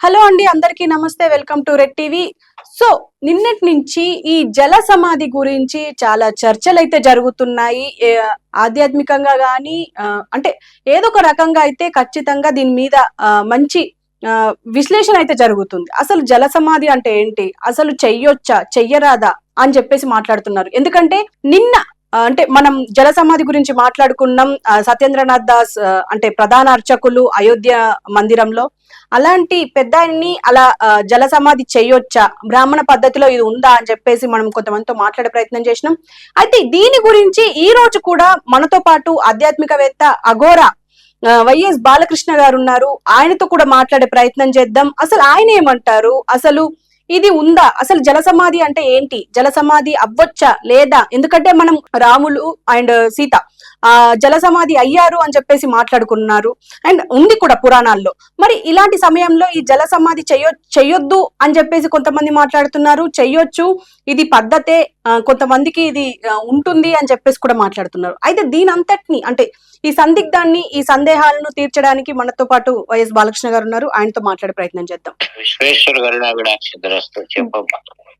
Hello అండి, అందరికీ నమస్తే. Welcome to red TV. So నిన్నటి నుంచి ఈ జల సమాధి గురించి చాలా చర్చలు అయితే జరుగుతున్నాయి. ఆధ్యాత్మికంగా గానీ అంటే ఏదో ఒక రకంగా అయితే ఖచ్చితంగా దీని మీద మంచి విశ్లేషణ అయితే జరుగుతుంది. అసలు జల సమాధి అంటే ఏంటి, అసలు చెయ్యొచ్చా చెయ్యరాదా అని చెప్పేసి మాట్లాడుతున్నారు. ఎందుకంటే నిన్న అంటే మనం జల సమాధి గురించి మాట్లాడుకున్నాం. సత్యేంద్రనాథ్ దాస్ అంటే ప్రధాన అర్చకులు అయోధ్య మందిరంలో అలాంటి పెద్దాయన్ని అలా జల సమాధి చేయొచ్చా, బ్రాహ్మణ పద్ధతిలో ఇది ఉందా అని చెప్పేసి మనం కొంతమందితో మాట్లాడే ప్రయత్నం చేసినాం. అయితే దీని గురించి ఈ రోజు కూడా మనతో పాటు ఆధ్యాత్మికవేత్త అఘోరా వైఎస్ బాలకృష్ణ గారు ఉన్నారు. ఆయనతో కూడా మాట్లాడే ప్రయత్నం చేద్దాం. అసలు ఆయన ఏమంటారు, అసలు ఇది ఉందా, అసలు జల సమాధి అంటే ఏంటి, జల సమాధి అవ్వొచ్చా లేదా? ఎందుకంటే మనం రాములు అండ్ సీత జల సమాధి అయ్యారు అని చెప్పేసి మాట్లాడుకున్నారు అండ్ ఉంది కూడా పురాణాల్లో. మరి ఇలాంటి సమయంలో ఈ జల సమాధి చెయ్యొద్దు అని చెప్పేసి కొంతమంది మాట్లాడుతున్నారు, చెయ్యొచ్చు, ఇది పద్ధతే, కొంతమందికి ఇది ఉంటుంది అని చెప్పేసి కూడా మాట్లాడుతున్నారు. అయితే దీని అంతటిని అంటే ఈ సందిగ్ధాన్ని, ఈ సందేహాలను తీర్చడానికి మనతో పాటు వైఎస్ బాలకృష్ణ గారు ఉన్నారు. ఆయనతో మాట్లాడే ప్రయత్నం చేద్దాం.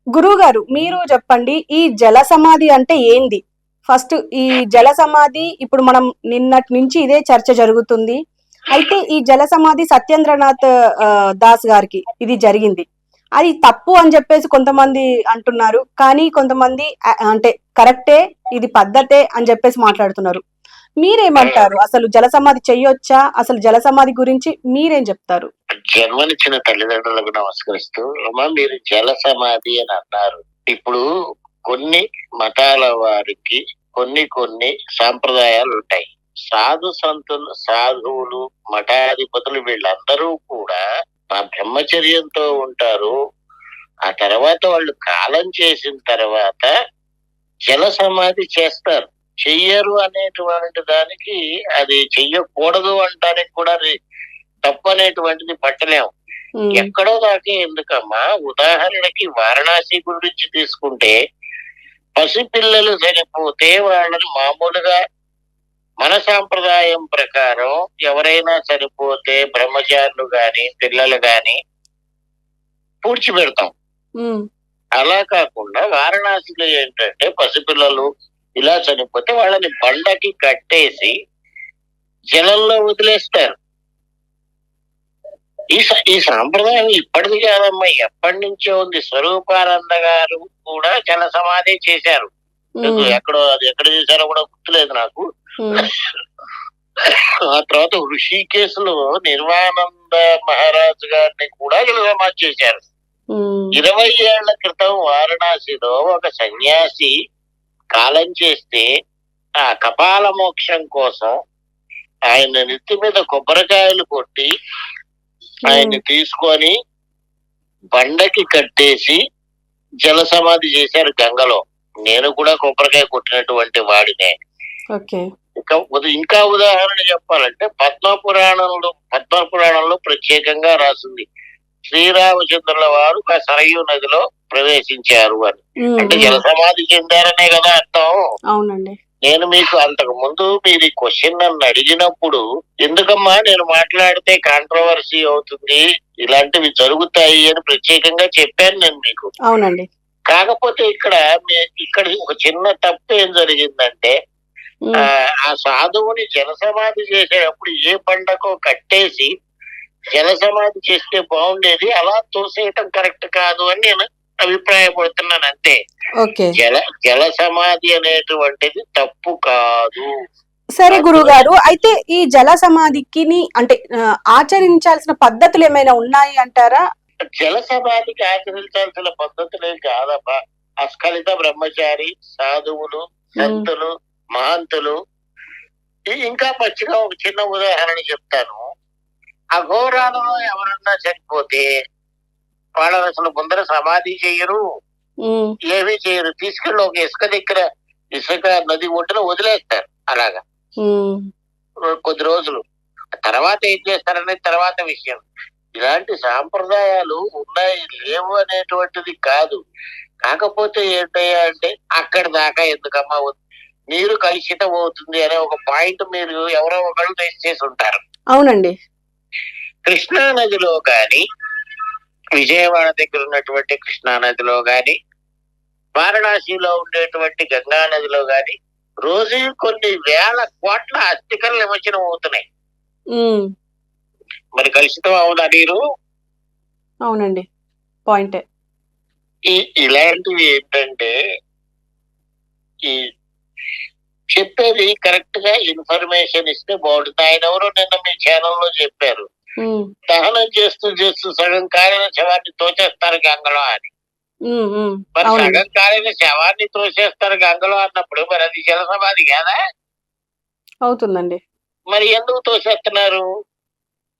గురువు గారు, మీరు చెప్పండి, ఈ జల సమాధి అంటే ఏంది? ఫస్ట్ ఈ జల సమాధి ఇప్పుడు మనం నిన్నటి నుంచి ఇదే చర్చ జరుగుతుంది. అయితే ఈ జల సమాధి సత్యేంద్రనాథ్ దాస్ గారికి ఇది జరిగింది, అది తప్పు అని చెప్పేసి కొంతమంది అంటున్నారు. కానీ కొంతమంది అంటే కరెక్టే, ఇది పద్ధతే అని చెప్పేసి మాట్లాడుతున్నారు. మీరేమంటారు? అసలు జల సమాధి చెయ్యొచ్చా? అసలు జల సమాధి గురించి మీరేం చెప్తారు? జన్మనిచ్చిన తల్లిదండ్రులకు నమస్కరిస్తూ, అమ్మా మీరు జల సమాధి అని అన్నారు. ఇప్పుడు కొన్ని మతాల వారికి కొన్ని సాంప్రదాయాలు ఉంటాయి. సాధువులు, మఠాధిపతులు వీళ్ళందరూ కూడా ఆ బ్రహ్మచర్యంతో ఉంటారు. ఆ తర్వాత వాళ్ళు కాలం చేసిన తర్వాత జల సమాధి చేస్తారు. చెయ్యరు అనేటువంటి దానికి, అది చెయ్యకూడదు అంటానికి కూడా తప్పు అనేటువంటిది పట్టలేము. ఎక్కడో దాకా ఎందుకమ్మా, ఉదాహరణకి వారణాసి గురించి తీసుకుంటే పసిపిల్లలు చనిపోతే వాళ్ళని మామూలుగా మన సాంప్రదాయం ప్రకారం ఎవరైనా చనిపోతే బ్రహ్మచారులు గాని పిల్లలు గాని పూడ్చిపెడతాం. అలా కాకుండా వారణాసిలో ఏంటంటే పసిపిల్లలు ఇలా చనిపోతే వాళ్ళని బండకి కట్టేసి జలంలో వదిలేస్తారు. ఈ సాంప్రదాయం ఇప్పటిది కాదమ్మా, ఎప్పటి నుంచో ఉంది. స్వరూపానంద గారు కూడా జల సమాధి చేశారు. ఎక్కడ చేశారో కూడా గుర్తులేదు నాకు. ఆ తర్వాత ఋషికేశ్లో నిర్వాణానంద మహారాజు గారిని కూడా జల సమాధి చేశారు. 20 ఏళ్ల క్రితం వారణాసిలో ఒక సన్యాసి కాలం చేస్తే ఆ కపాల మోక్షం కోసం ఆయన నెత్తి మీద కొబ్బరికాయలు కొట్టి ఆయన్ని తీసుకొని బండకి కట్టేసి జల సమాధి చేశారు గంగలో. నేను కూడా కొబ్బరికాయ కొట్టినటువంటి వాడినే. ఇంకా ఉదాహరణ చెప్పాలంటే పద్మపురాణంలో ప్రత్యేకంగా రాసింది, శ్రీరామచంద్రుల వారు సరయూ నదిలో ప్రవేశించారు అని. అంటే జల సమాధి చెందారనే కదా అర్థం. అవునండి. నేను మీకు అంతకు ముందు మీరు ఈ క్వశ్చన్ నన్ను అడిగినప్పుడు, ఎందుకమ్మా నేను మాట్లాడితే కాంట్రవర్సీ అవుతుంది, ఇలాంటివి జరుగుతాయి అని ప్రత్యేకంగా చెప్పాను నేను మీకు. అవునండి. కాకపోతే ఇక్కడ ఒక చిన్న తప్పు ఏం జరిగిందంటే, ఆ సాధువుని జల సమాధి చేసేటప్పుడు ఏ బండకో కట్టేసి జల సమాధి చేస్తే బాగుండేది, అలా తోసేయటం కరెక్ట్ కాదు అని నేను అభిప్రాయపడుతున్నాను అంతే. జల సమాధి అనేటువంటిది తప్పు కాదు. సరే గురువు గారు, అయితే ఈ జల సమాధికి అంటే ఆచరించాల్సిన పద్ధతులు ఏమైనా ఉన్నాయి అంటారా? జల సమాధికి ఆచరించాల్సిన పద్ధతులే కాదమ్మా. అస్ఖలిత బ్రహ్మచారి, సాధువులు, సంతులు, మహంతులు. ఇంకా పచ్చిగా ఒక చిన్న ఉదాహరణ చెప్తాను. అఘోరాలలో ఎవరన్నా చనిపోతే వాళ్ళని అసలు ముందర సమాధి చెయ్యరు, ఏమీ చేయరు. తీసుకెళ్ళి ఒక ఇసుక నది ఒడ్డున వదిలేస్తారు. అలాగా కొద్ది రోజులు తర్వాత ఏం చేస్తారనేది తర్వాత విషయం. ఇలాంటి సాంప్రదాయాలు ఉన్నాయి, లేవు అనేటువంటిది కాదు. కాకపోతే ఏంటయ్యా అంటే, అక్కడి దాకా ఎందుకమ్మా, నీరు కలుషితం అవుతుంది అనే ఒక పాయింట్ మీరు ఎవరో ఒకళ్ళు రేస్ చేసి ఉంటారు. అవునండి. కృష్ణా నదిలో కానీ విజయవాడ దగ్గర ఉన్నటువంటి కృష్ణా నదిలో గాని, వారణాసిలో ఉండేటువంటి గంగా నదిలో గాని రోజు కొన్ని వేల కోట్ల అస్థికలు నిమజ్జనం అవుతున్నాయి. మరి కలుషితం అవునా నీరు? అవునండి, పాయింటే. ఇలాంటివి ఏంటంటే ఈ చెప్పేది కరెక్ట్ గా ఇన్ఫర్మేషన్ ఇస్తే బాగుంటుంది. ఆయన ఎవరో నిన్న మీ ఛానల్లో చెప్పారు, దహనం చేస్తూ సగం కాలిన శవాన్ని తోచేస్తారు గంగలో అని. మరి సగం కాలిన శవాన్ని తోసేస్తారు గంగలో అన్నప్పుడు మరి అది జల సమాధి కాదా? అవుతుందండి. మరి ఎందుకు తోసేస్తున్నారు?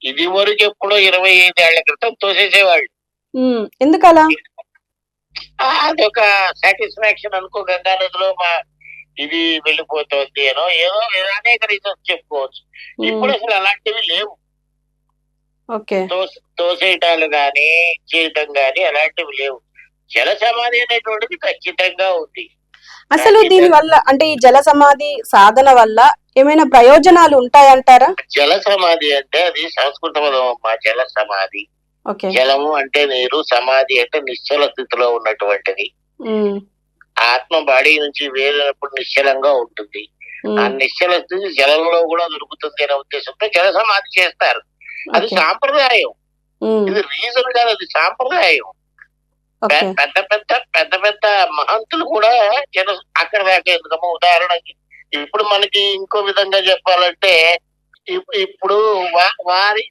ఇది వరకు ఎప్పుడో 25 ఏళ్ల క్రితం తోసేసేవాళ్ళు. ఎందుకలా? అదొక సాటిస్ఫాక్షన్ అనుకో, గంగా నదిలో మా ఇది వెళ్ళిపోతుంది అనో ఏదో అనేక రీజన్స్ చెప్పుకోవచ్చు. ఇప్పుడు అసలు అలాంటివి లేవు. తోసేయటాలు గాని చేయటం గాని అలాంటివి లేవు. జల సమాధి అనేటువంటిది ఖచ్చితంగా ఉంది. అసలు దీని వల్ల అంటే ఈ జల సమాధి సాధన వల్ల ఏమైనా ప్రయోజనాలు ఉంటాయంటారా? జల సమాధి అంటే అది సంస్కృత పదం అమ్మా. జల సమాధి, జలము అంటే నీరు, సమాధి అంటే నిశ్చల స్థితిలో ఉన్నటువంటిది. ఆత్మ బాడీ నుంచి వేరేటప్పుడు నిశ్చలంగా ఉంటుంది. ఆ నిశ్చల స్థితి జలంలో కూడా దొరుకుతుంది అనే ఉద్దేశంతో జల సమాధి చేస్తారు. అది సాంప్రదాయం, ఇది రీజన్ కాదు, అది సాంప్రదాయం. పెద్ద పెద్ద మహంతులు కూడా అక్కడ దాకా ఎందుకమ్మా. ఉదాహరణకి ఇప్పుడు మనకి ఇంకో విధంగా చెప్పాలంటే, ఇప్పుడు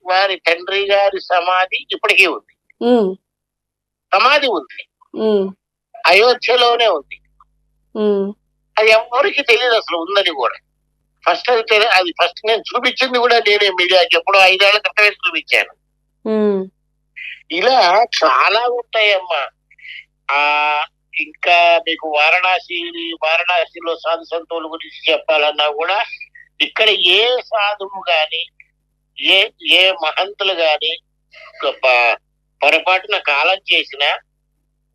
వారి తండ్రి గారి సమాధి ఇప్పటికీ ఉంది, సమాధి ఉంది, అయోధ్యలోనే ఉంది. అది ఎవరికి తెలియదు అసలు ఉందని కూడా. అది ఫస్ట్ నేను చూపించింది కూడా నేనే మీడియాకి ఎప్పుడో 5 ఏళ్ల క్రితమే చూపించాను. ఇలా చాలా ఉంటాయమ్మా. ఇంకా మీకు వారణాసిలో సాధు సంతుల గురించి చెప్పాలన్నా కూడా ఇక్కడ ఏ సాధువు గాని ఏ మహంతులు గాని పొరపాటున కాలం చేసినా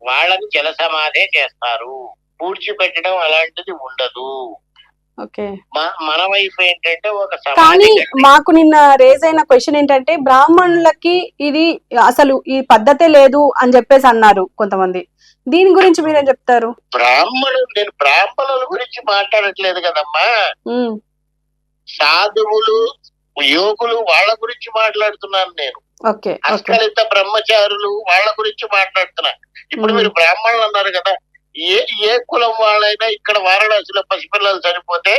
వాళ్ళని జల సమాధే చేస్తారు. పూడ్చిపెట్టడం అలాంటిది ఉండదు. మన వైపు ఏంటంటే ఒక కానీ మాకు నిన్న రేజ్ అయిన క్వశ్చన్ ఏంటంటే, బ్రాహ్మణులకి ఇది అసలు ఈ పద్ధతే లేదు అని చెప్పేసి అన్నారు కొంతమంది. దీని గురించి మీరేం చెప్తారు? నేను బ్రాహ్మణుల గురించి మాట్లాడట్లేదు కదమ్మా. సాధువులు, యోగులు వాళ్ళ గురించి మాట్లాడుతున్నాను నేను. అస్కలిత బ్రహ్మచారులు వాళ్ళ గురించి మాట్లాడుతున్నా. ఇప్పుడు మీరు బ్రాహ్మణులు అన్నారు కదా, ఏ కులం వాళ్ళైనా ఇక్కడ వారణాసిలో పసిపిల్లలు చనిపోతే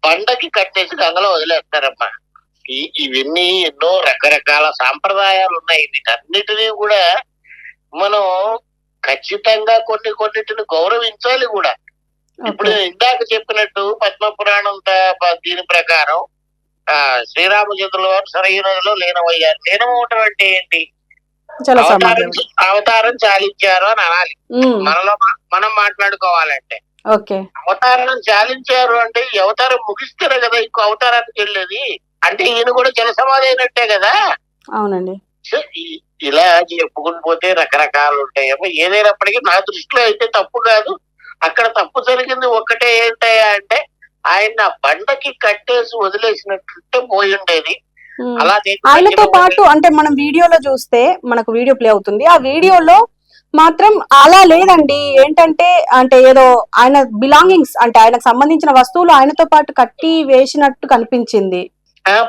బండకి కట్టేసి గంగలో వదిలేస్తారమ్మా. ఇవన్నీ ఎన్నో రకరకాల సాంప్రదాయాలు ఉన్నాయి. వీటన్నిటినీ కూడా మనం ఖచ్చితంగా కొన్నిటిని గౌరవించాలి కూడా. ఇప్పుడు ఇందాక చెప్పినట్టు పద్మ పురాణం దీని ప్రకారం శ్రీరామచంద్రుల వారు సరయూ నదిలో లీనమయ్యారు. లీనమవటం అంటే ఏంటి? అవతారం చాలించారు అని అనాలి. మనం మాట్లాడుకోవాలంటే అవతారం చాలించారు అంటే ఈ అవతారం ముగిస్తేనే కదా ఇంకో అవతారానికి వెళ్ళేది. అంటే ఈయన కూడా జల సమాధి అయినట్టే కదా. అవునండి. ఇలా చెప్పుకుని పోతే రకరకాలు ఉంటాయేమో. ఏదైనప్పటికీ నా దృష్టిలో అయితే తప్పు కాదు. అక్కడ తప్పు జరిగింది ఒక్కటే ఏంటయ్యా అంటే, ఆయన బండకి కట్టేసి వదిలేసినట్టుంటే పోయి ఉండేది. అలా ఆయనతో పాటు అంటే మనం వీడియోలో చూస్తే మనకు వీడియో ప్లే అవుతుంది, ఆ వీడియోలో మాత్రం అలా లేదండి. ఏంటంటే అంటే ఏదో ఆయన బిలాంగింగ్స్ అంటే ఆయనకు సంబంధించిన వస్తువులు ఆయనతో పాటు కట్టి వేసినట్టు కనిపించింది.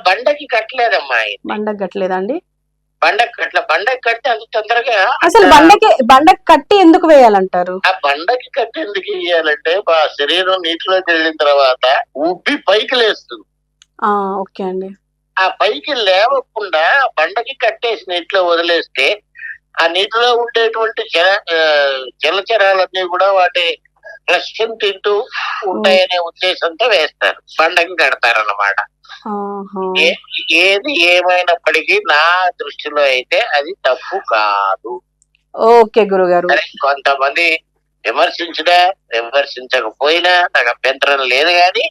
బండకి కట్టలేదమ్మా. బండకి కట్టలేదండి. బండకి కట్టి అంత తొందరగా అసలు బండకి కట్టి ఎందుకు వేయాలంటారు? ఆ బండకి కట్టి ఎందుకు వేయాలంటే శరీరం నీటిలోకి వెళ్ళిన తర్వాత ఉబ్బి పైకి లేస్తుంది. ఓకే అండి. ఆ పైకి లేవకుండా బండకి కట్టేసి నీటిలో వదిలేస్తే ఆ నీటిలో ఉండేటువంటి జలచరాలన్నీ కూడా వాటి లక్ష్యం తింటూ ఉంటాయనే ఉద్దేశంతో వేస్తారు, బండకి కడతారన్నమాట. ఏది ఏమైనప్పటికీ నా దృష్టిలో అయితే అది తప్పు కాదు. ఓకే గురుగారు. కొంతమంది విమర్శించకపోయినా నాకు అభ్యంతరం లేదు, కానీ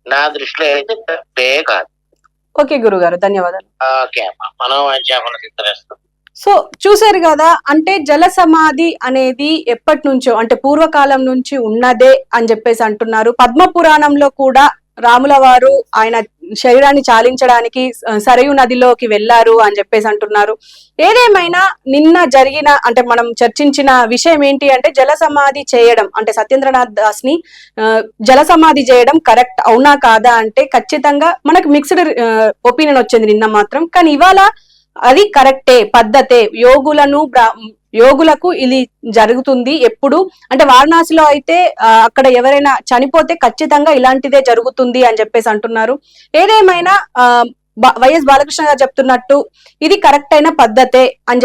నా దృష్టిలో అయితే తప్పే కాదు. ఓకే గురుగారు, ధన్యవాదాలు. ఓకే అమ్మా, మనం సిద్ధరేస్తాం. సో చూసారు కదా, అంటే జల సమాధి అనేది ఎప్పటి నుంచో అంటే పూర్వకాలం నుంచి ఉన్నదే అని చెప్పేసి అంటున్నారు. పద్మ పురాణంలో కూడా రాముల వారు ఆయన శరీరాన్ని చాలించడానికి సరయు నదిలోకి వెళ్లారు అని చెప్పేసి అంటున్నారు. ఏదేమైనా నిన్న జరిగిన అంటే మనం చర్చించిన విషయం ఏంటి అంటే జల సమాధి చేయడం అంటే సత్యేంద్రనాథ్ దాస్ ని జల సమాధి చేయడం కరెక్ట్ అవునా కాదా అంటే ఖచ్చితంగా మనకు మిక్స్డ్ ఒపీనియన్ వచ్చింది నిన్న మాత్రం. కానీ ఇవాళ అది కరెక్టే, పద్ధతే, యోగులకు ఇది జరుగుతుంది. ఎప్పుడు అంటే వారణాసిలో అయితే అక్కడ ఎవరైనా చనిపోతే ఖచ్చితంగా ఇలాంటిదే జరుగుతుంది అని చెప్పేసి అంటున్నారు. ఏదేమైనా వైఎస్ బాలకృష్ణ గారు చెప్తున్నట్టు ఇది కరెక్ట్ అయిన పద్ధతే అని